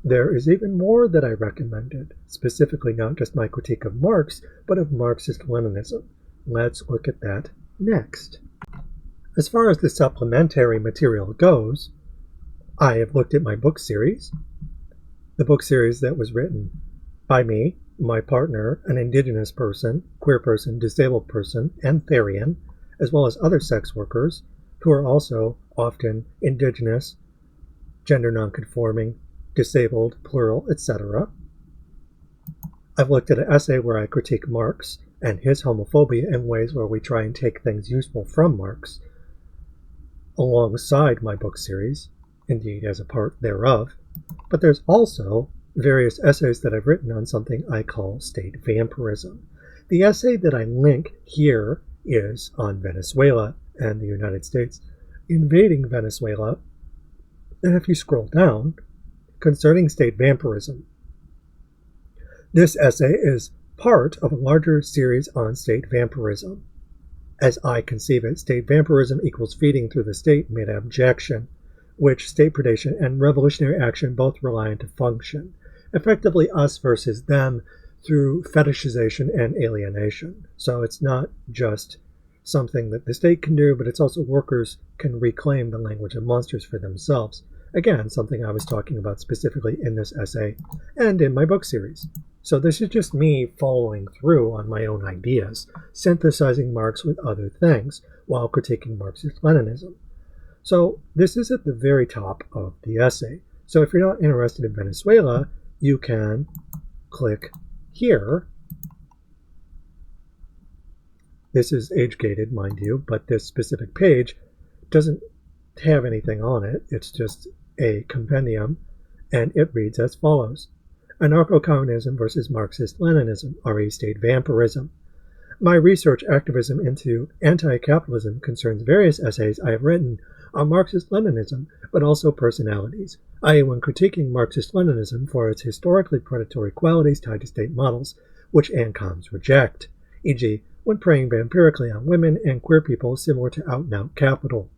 There is even more that I recommended, specifically not just my critique of Marx, but of Marxist Leninism. Let's look at that next. As far as the supplementary material goes, I have looked at my book series, the book series that was written by me, my partner, an indigenous person, queer person, disabled person, and Therian, as well as other sex workers who are also often indigenous, gender nonconforming, disabled, plural, etc. I've looked at an essay where I critique Marx and his homophobia in ways where we try and take things useful from Marx, alongside my book series, indeed as a part thereof. But there's also various essays that I've written on something I call state vampirism. The essay that I link here is on Venezuela and the United States invading Venezuela, and if you scroll down, concerning state vampirism. This essay is part of a larger series on state vampirism. As I conceive it, state vampirism equals feeding through the state made abjection, which state predation and revolutionary action both rely on to function. Effectively us versus them through fetishization and alienation. So it's not just something that the state can do, but it's also workers can reclaim the language of monsters for themselves. Again, something I was talking about specifically in this essay and in my book series. So this is just me following through on my own ideas, synthesizing Marx with other things while critiquing Marxist Leninism. So this is at the very top of the essay. So if you're not interested in Venezuela, you can click here. This is age-gated, mind you, but this specific page doesn't have anything on it. It's just a compendium, and it reads as follows. Anarcho-Communism versus Marxist Leninism, RE state vampirism. My research activism into anti-capitalism concerns various essays I have written on Marxist Leninism, but also personalities. i.e. when critiquing Marxist Leninism for its historically predatory qualities tied to state models, which ANCOMs reject, e.g. when preying vampirically on women and queer people similar to out-and-out capital.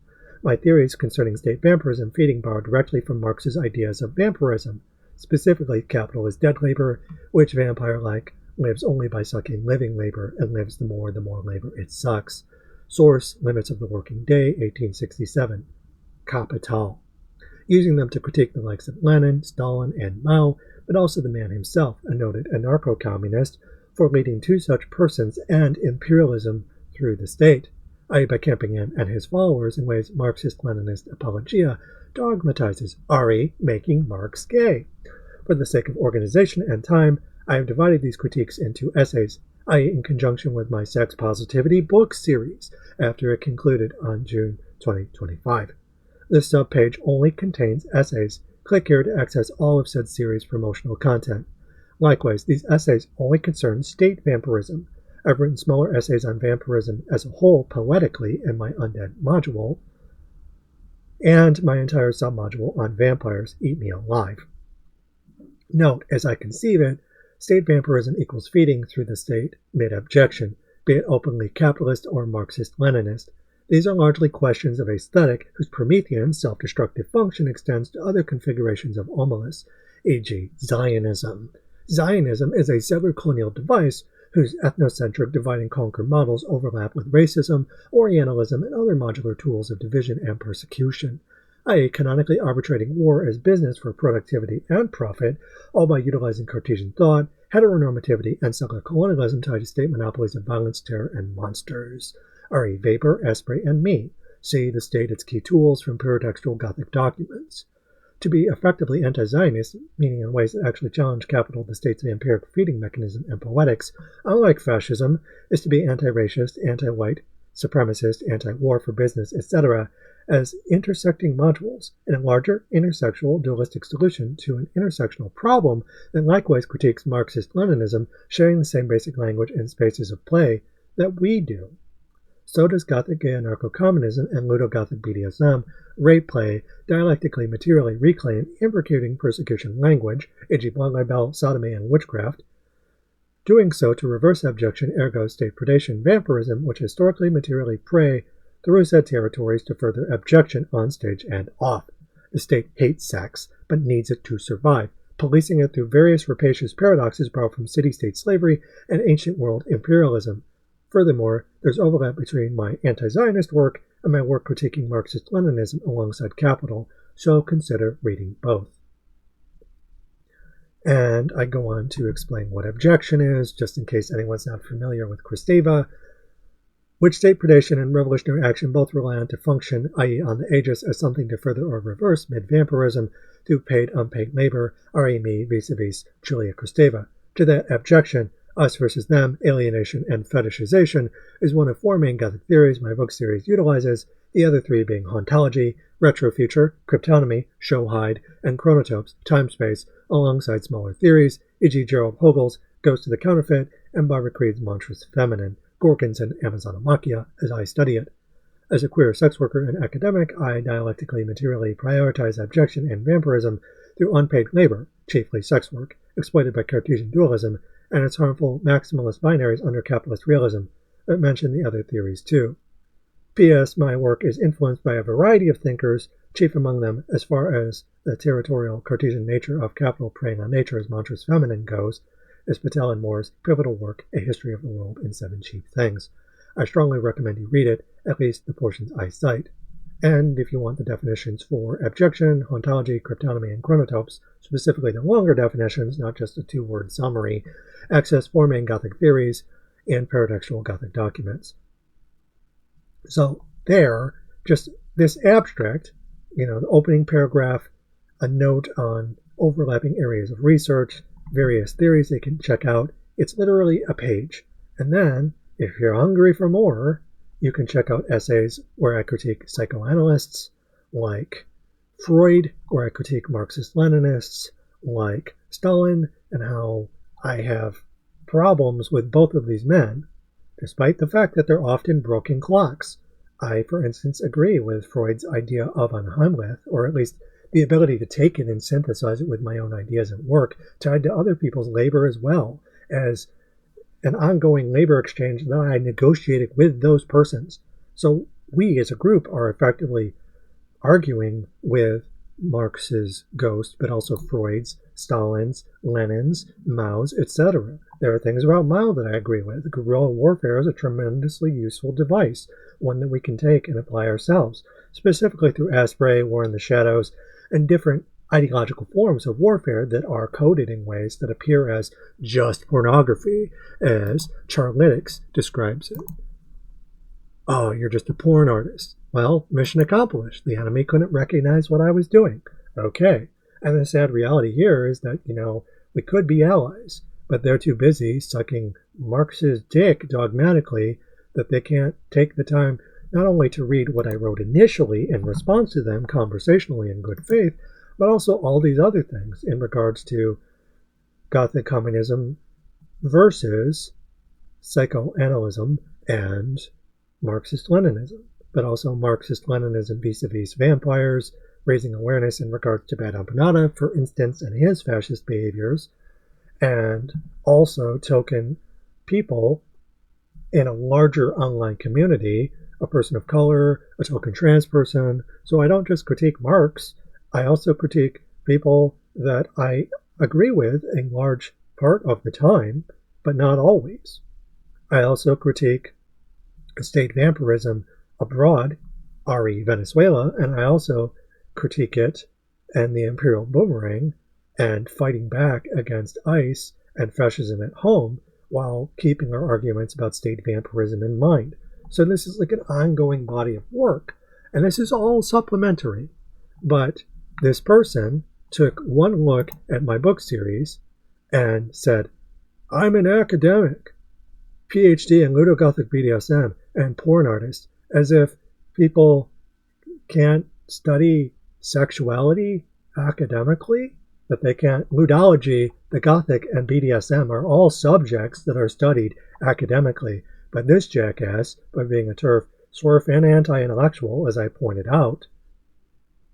My theories concerning state vampirism feeding borrow directly from Marx's ideas of vampirism, specifically capital is dead labor, which vampire-like lives only by sucking living labor and lives the more labor it sucks. Source, Limits of the Working Day, 1867. Capital. Using them to critique the likes of Lenin, Stalin, and Mao, but also the man himself, a noted anarcho-communist, for leading to such persons and imperialism through the state, i.e. by camping him and his followers in ways Marxist-Leninist apologia dogmatizes, re making Marx gay. For the sake of organization and time, I have divided these critiques into essays, i.e. in conjunction with my sex positivity book series, after it concluded on June 2025. This subpage only contains essays. Click here to access all of said series' promotional content. Likewise, these essays only concern state vampirism. I've written smaller essays on vampirism as a whole poetically in my Undead module, and my entire submodule on vampires eat me alive. Note, as I conceive it, state vampirism equals feeding through the state mid-abjection, be it openly capitalist or Marxist-Leninist. These are largely questions of aesthetic whose Promethean self-destructive function extends to other configurations of omolus, e.g. Zionism. Zionism is a settler colonial device whose ethnocentric divide-and-conquer models overlap with racism, Orientalism, and other modular tools of division and persecution, i.e. canonically arbitrating war as business for productivity and profit, all by utilizing Cartesian thought, heteronormativity, and settler colonialism tied to state monopolies of violence, terror, and monsters. R.E. Vapor, Esprit, and Me. See the state, its key tools from paratextual Gothic documents. To be effectively anti-Zionist, meaning in ways that actually challenge capital, the state's vampiric feeding mechanism, and poetics, unlike fascism, is to be anti-racist, anti-white, supremacist, anti-war for business, etc., as intersecting modules in a larger intersectional dualistic solution to an intersectional problem that likewise critiques Marxist-Leninism, sharing the same basic language and spaces of play that we do. So does Gothic gay Anarcho-Communism and Ludo-Gothic BDSM rape play dialectically materially reclaim imbricating persecution language, e.g. blood libel, sodomy, and witchcraft, doing so to reverse abjection ergo state predation vampirism, which historically materially prey through said territories to further abjection on stage and off. The state hates sex, but needs it to survive, policing it through various rapacious paradoxes borrowed from city-state slavery and ancient world imperialism. Furthermore, there's overlap between my anti-Zionist work and my work critiquing Marxist-Leninism alongside capital, so consider reading both. And I go on to explain what abjection is, just in case anyone's not familiar with Kristeva, which state predation and revolutionary action both rely on to function, i.e. on the aegis, as something to further or reverse mid-vampirism through paid-unpaid labor, re me vis-a-vis Julia Kristeva. To that abjection, us versus them, alienation, and fetishization is one of four main Gothic theories my book series utilizes, the other three being hauntology, retrofuture, cryptonomy, show-hide, and chronotopes, time-space, alongside smaller theories, e.g. Gerald Hogel's Ghost of the Counterfeit and Barbara Creed's Monstrous Feminine, Gorgons and Amazonomachia, as I study it. As a queer sex worker and academic, I dialectically materially prioritize abjection and vampirism through unpaid labor, chiefly sex work, exploited by Cartesian dualism, and its harmful maximalist binaries under capitalist realism, but mention the other theories too. P.S. My work is influenced by a variety of thinkers, chief among them, as far as the territorial Cartesian nature of capital preying on nature as Monstrous Feminine goes, is Patel and Moore's pivotal work, A History of the World in 7 Cheap Things. I strongly recommend you read it, at least the portions I cite. And if you want the definitions for abjection, hauntology, cryptonomy, and chronotopes, specifically the longer definitions, not just a 2-word summary, access 4 main Gothic theories and paratextual Gothic documents. So there, just this abstract, the opening paragraph, a note on overlapping areas of research, various theories they can check out. It's literally a page. And then, if you're hungry for more, you can check out essays where I critique psychoanalysts like Freud, where I critique Marxist-Leninists like Stalin, and how I have problems with both of these men, despite the fact that they're often broken clocks. I, for instance, agree with Freud's idea of Unheimlich, or at least the ability to take it and synthesize it with my own ideas and work, tied to other people's labor as well as an ongoing labor exchange that I negotiated with those persons. So we as a group are effectively arguing with Marx's ghost, but also Freud's, Stalin's, Lenin's, Mao's, etc. There are things about Mao that I agree with. Guerrilla warfare is a tremendously useful device, one that we can take and apply ourselves, specifically through Asprey, War in the Shadows, and different ideological forms of warfare that are coded in ways that appear as just pornography, as Charlitics describes it. Oh, you're just a porn artist. Well, mission accomplished. The enemy couldn't recognize what I was doing. Okay. And the sad reality here is that, we could be allies, but they're too busy sucking Marx's dick dogmatically that they can't take the time not only to read what I wrote initially in response to them conversationally in good faith, but also all these other things in regards to Gothic communism versus psychoanalysis and Marxist Leninism, but also Marxist Leninism vis-a-vis vampires, raising awareness in regards to Bad Empanada, for instance, and his fascist behaviors, and also token people in a larger online community, a person of color, a token trans person. So I don't just critique Marx, I also critique people that I agree with a large part of the time, but not always. I also critique state vampirism abroad, re Venezuela, and I also critique it and the imperial boomerang and fighting back against ICE and fascism at home while keeping our arguments about state vampirism in mind. So this is like an ongoing body of work, and this is all supplementary. But this person took one look at my book series and said, I'm an academic, PhD in Ludogothic BDSM and porn artist, as if people can't study sexuality academically, that they can't. Ludology, the Gothic, and BDSM are all subjects that are studied academically, but this jackass, by being a TERF, SWERF, and anti-intellectual, as I pointed out,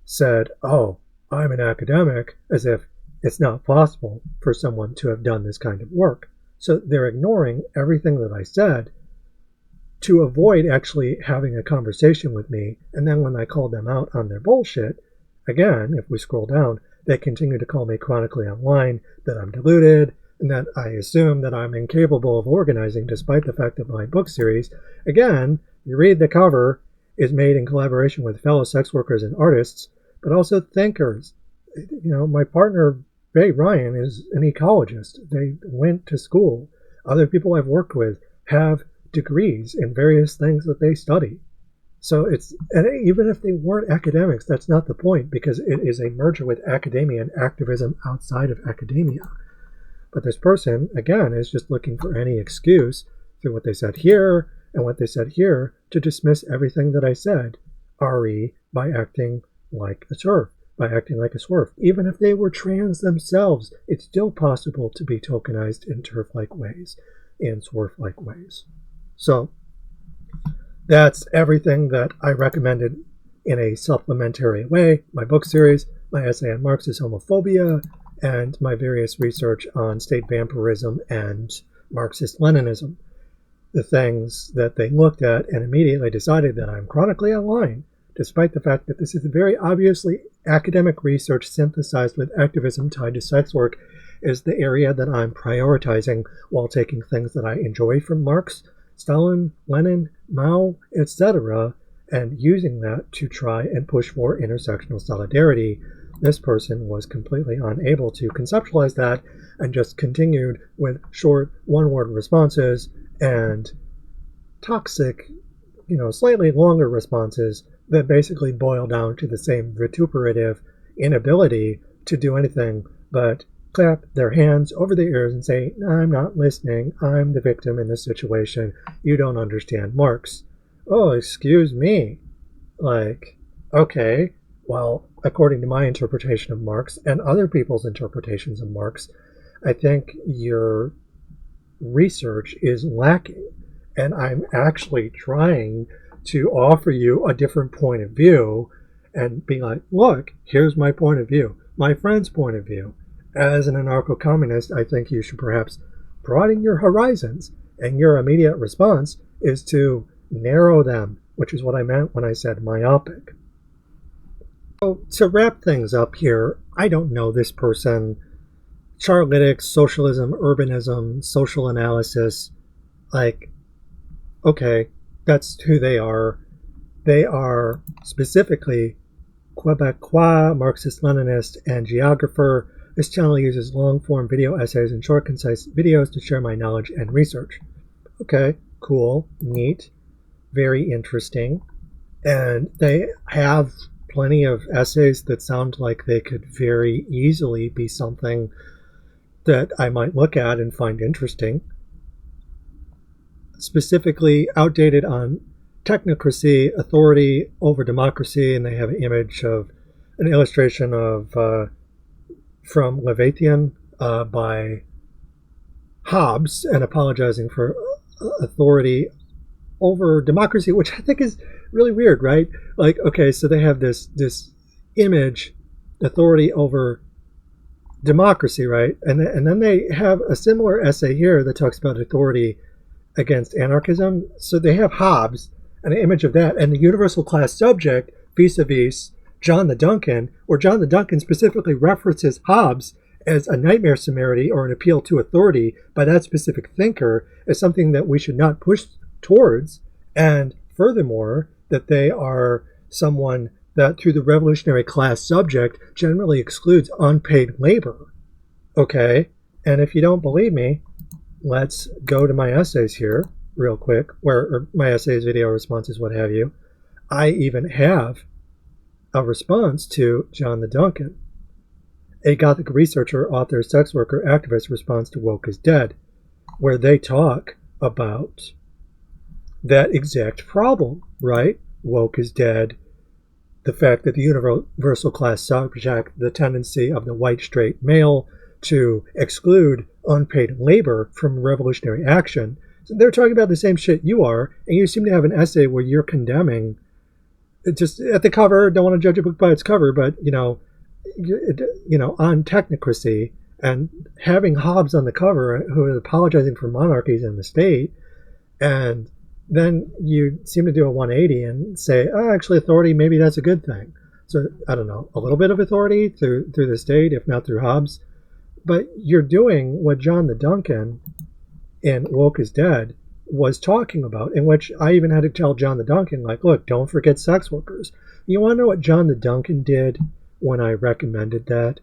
said, oh, I'm an academic, as if it's not possible for someone to have done this kind of work. So they're ignoring everything that I said to avoid actually having a conversation with me. And then when I called them out on their bullshit, again, if we scroll down, they continue to call me chronically online, that I'm deluded, and that I assume that I'm incapable of organizing, despite the fact that my book series, again, you read the cover, is made in collaboration with fellow sex workers and artists, but also thinkers. My partner, Ray Ryan, is an ecologist. They went to school. Other people I've worked with have degrees in various things that they study. So and even if they weren't academics, that's not the point, because it is a merger with academia and activism outside of academia. But this person, again, is just looking for any excuse through what they said here and what they said here to dismiss everything that I said, by acting like a TERF, by acting like a SWERF. Even if they were trans themselves, it's still possible to be tokenized in TERF-like ways and SWERF-like ways. So that's everything that I recommended in a supplementary way. My book series, my essay on Marxist homophobia, and my various research on state vampirism and Marxist Leninism. The things that they looked at and immediately decided that I'm chronically online, despite the fact that this is very obviously academic research synthesized with activism tied to sex work, is the area that I'm prioritizing while taking things that I enjoy from Marx, Stalin, Lenin, Mao, etc., and using that to try and push for intersectional solidarity. This person was completely unable to conceptualize that and just continued with short one-word responses and toxic, slightly longer responses that basically boil down to the same vituperative inability to do anything but clap their hands over their ears and say, I'm not listening, I'm the victim in this situation, you don't understand Marx. Oh, excuse me. Okay, well, according to my interpretation of Marx and other people's interpretations of Marx, I think your research is lacking, and I'm actually trying to offer you a different point of view and be like, look, here's my point of view, my friend's point of view. As an anarcho-communist, I think you should perhaps broaden your horizons, and your immediate response is to narrow them, which is what I meant when I said myopic. So to wrap things up here, I don't know this person. Charlitics, socialism, urbanism, social analysis, like, okay, that's who they are. They are specifically Quebecois, Marxist Leninist, and geographer. This channel uses long-form video essays and short, concise videos to share my knowledge and research. Okay, cool, neat, very interesting. And they have plenty of essays that sound like they could very easily be something that I might look at and find interesting. Specifically outdated on technocracy, authority over democracy, and they have an image of an illustration of from Leviathan by Hobbes, and apologizing for authority over democracy, which I think is really weird, right? Like, okay, so they have this image, authority over democracy, right? And then they have a similar essay here that talks about authority against anarchism. So they have Hobbes, an image of that, and the universal class subject vis-a-vis John the Duncan, where John the Duncan specifically references Hobbes as a nightmare summarity or an appeal to authority by that specific thinker, as something that we should not push towards. And furthermore, that they are someone that through the revolutionary class subject generally excludes unpaid labor. Okay, and if you don't believe me, let's go to my essays here real quick, or my essays, video responses, what have you. I even have a response to John the Duncan. A Gothic researcher, author, sex worker, activist response to Woke is Dead, where they talk about that exact problem, right? Woke is dead. The fact that the universal class subject, the tendency of the white straight male to exclude unpaid labor from revolutionary action. So they're talking about the same shit you are, and you seem to have an essay where you're condemning, just at the cover, don't want to judge a book by its cover, but, on technocracy, and having Hobbes on the cover who is apologizing for monarchies in the state, and then you seem to do a 180 and say, oh, actually authority, maybe that's a good thing. So, I don't know, a little bit of authority through the state, if not through Hobbes. But you're doing what John the Duncan in Woke is Dead was talking about, in which I even had to tell John the Duncan, like, look, don't forget sex workers. You want to know what John the Duncan did when I recommended that?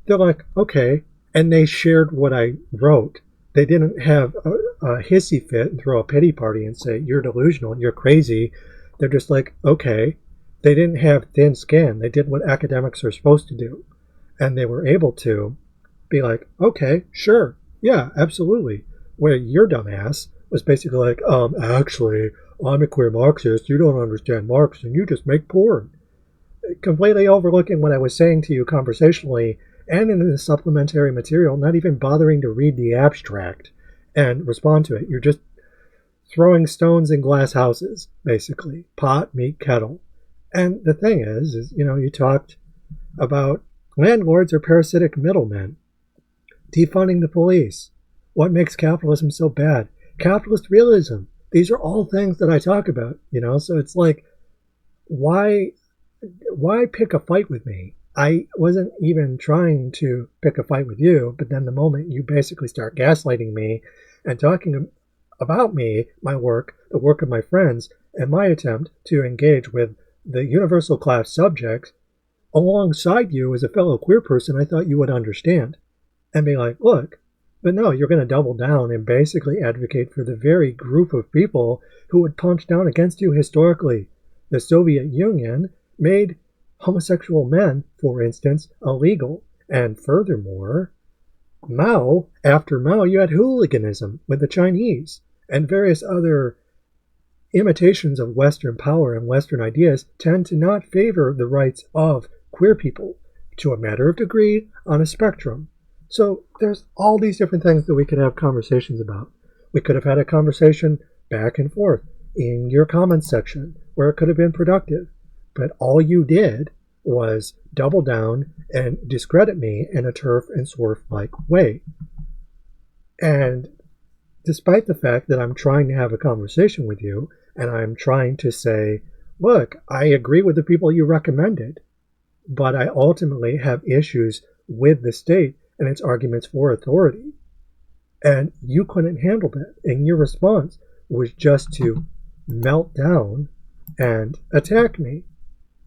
They're like, okay. And they shared what I wrote. They didn't have a hissy fit and throw a pity party and say, you're delusional, you're crazy. They're just like, okay. They didn't have thin skin. They did what academics are supposed to do. And they were able to be like, okay, sure, yeah, absolutely. Where your dumbass was basically like, actually, I'm a queer Marxist, you don't understand Marx, and you just make porn. Completely overlooking what I was saying to you conversationally and in the supplementary material, not even bothering to read the abstract and respond to it. You're just throwing stones in glass houses, basically. Pot, meat, kettle. And the thing is, you talked about landlords are parasitic middlemen. Defunding the police. What makes capitalism so bad? Capitalist realism. These are all things that I talk about, so it's like, why pick a fight with me? I wasn't even trying to pick a fight with you, but then the moment you basically start gaslighting me and talking about me, my work, the work of my friends, and my attempt to engage with the universal class subjects alongside you as a fellow queer person, I thought you would understand and be like, look, but no, you're going to double down and basically advocate for the very group of people who would punch down against you historically. The Soviet Union made homosexual men, for instance, illegal. And furthermore, after Mao, you had hooliganism with the Chinese, and various other imitations of Western power and Western ideas tend to not favor the rights of queer people to a matter of degree on a spectrum. So there's all these different things that we could have conversations about. We could have had a conversation back and forth in your comments section where it could have been productive. But all you did was double down and discredit me in a TERF and SWERF-like way. And despite the fact that I'm trying to have a conversation with you, and I'm trying to say, look, I agree with the people you recommended, but I ultimately have issues with the state and its arguments for authority. And you couldn't handle that. And your response was just to melt down and attack me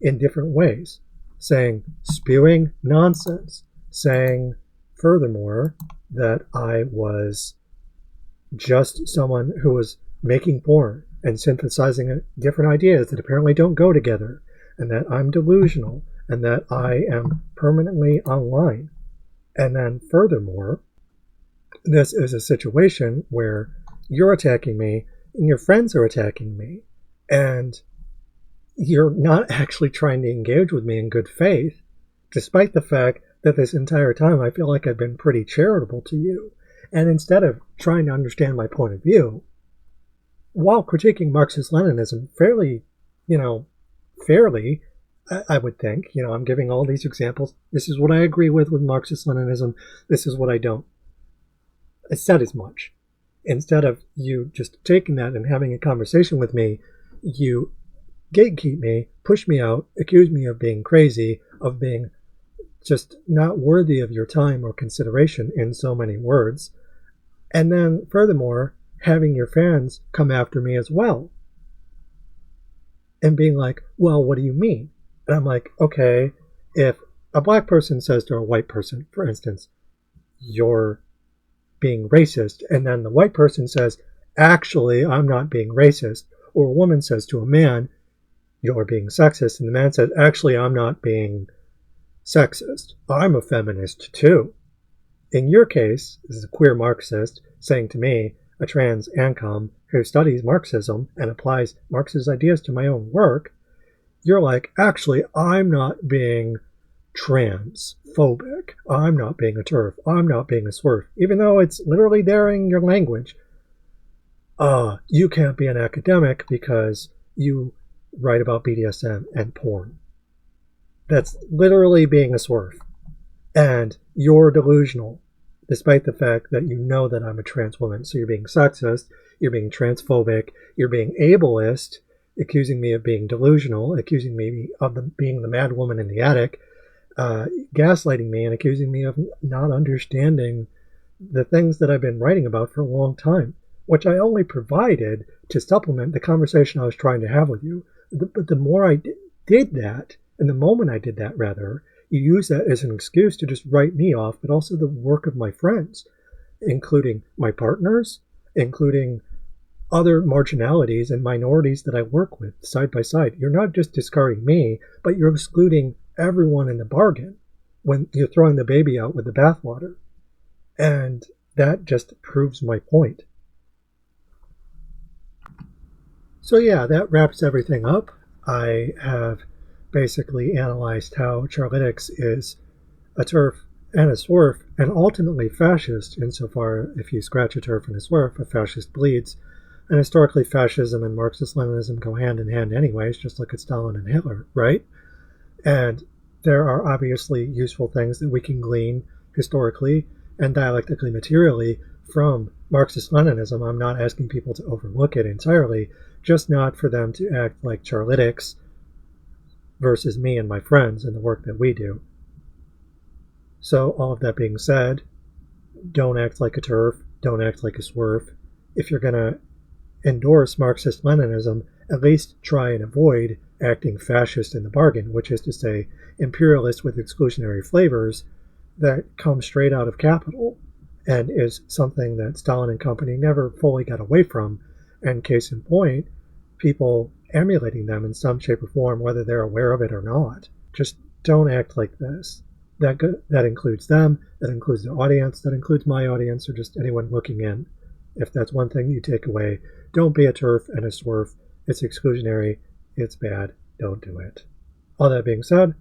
in different ways, saying, spewing nonsense, saying, furthermore, that I was just someone who was making porn and synthesizing different ideas that apparently don't go together, and that I'm delusional, and that I am permanently online. And then furthermore, this is a situation where you're attacking me and your friends are attacking me, and you're not actually trying to engage with me in good faith, despite the fact that this entire time I feel like I've been pretty charitable to you. And instead of trying to understand my point of view, while critiquing Marxist Leninism fairly, I would think, I'm giving all these examples. This is what I agree with Marxist Leninism. This is what I don't. I said as much. Instead of you just taking that and having a conversation with me, you gatekeep me, push me out, accuse me of being crazy, of being just not worthy of your time or consideration in so many words. And then furthermore, having your fans come after me as well. And being like, well, what do you mean? And I'm like, okay, if a black person says to a white person, for instance, you're being racist, and then the white person says, actually, I'm not being racist, or a woman says to a man, you're being sexist, and the man says, actually, I'm not being sexist, I'm a feminist too. In your case, this is a queer Marxist saying to me, a trans ancom who studies Marxism and applies Marx's ideas to my own work, you're like, actually, I'm not being transphobic. I'm not being a TERF. I'm not being a SWERF. Even though it's literally there in your language. You can't be an academic because you write about BDSM and porn. That's literally being a SWERF. And you're delusional, despite the fact that you know that I'm a trans woman. So you're being sexist, you're being transphobic, you're being ableist, accusing me of being delusional, accusing me of being the mad woman in the attic, gaslighting me and accusing me of not understanding the things that I've been writing about for a long time, which I only provided to supplement the conversation I was trying to have with you. But the more I did that, and the moment I did that, rather, you use that as an excuse to just write me off, but also the work of my friends, including my partners, including other marginalities and minorities that I work with side by side. You're not just discarding me, but you're excluding everyone in the bargain when you're throwing the baby out with the bathwater. And that just proves my point. So yeah, that wraps everything up. I have basically analyzed how Charlitics is a TERF and a SWERF, and ultimately fascist, insofar if you scratch a TERF and a SWERF, a fascist bleeds. And historically, fascism and Marxist Leninism go hand in hand anyways, just look at Stalin and Hitler, right? And there are obviously useful things that we can glean historically and dialectically materially from Marxist Leninism. I'm not asking people to overlook it entirely, just not for them to act like Charlitics versus me and my friends and the work that we do. So all of that being said, don't act like a TERF, don't act like a SWERF. If you're going to endorse Marxist Leninism, at least try and avoid acting fascist in the bargain, which is to say imperialist with exclusionary flavors that come straight out of capital and is something that Stalin and company never fully got away from. And case in point, people emulating them in some shape or form, whether they're aware of it or not. Just don't act like this. That includes them, that includes the audience, that includes my audience, or just anyone looking in. If that's one thing you take away, don't be a TERF and a SWERF. It's exclusionary. It's bad. Don't do it. All that being said,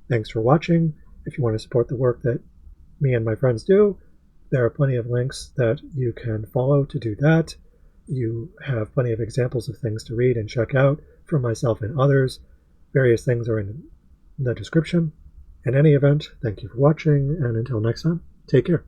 thanks for watching. If you want to support the work that me and my friends do, there are plenty of links that you can follow to do that. You have plenty of examples of things to read and check out from myself and others. Various things are in the description. In any event, thank you for watching, and until next time, take care.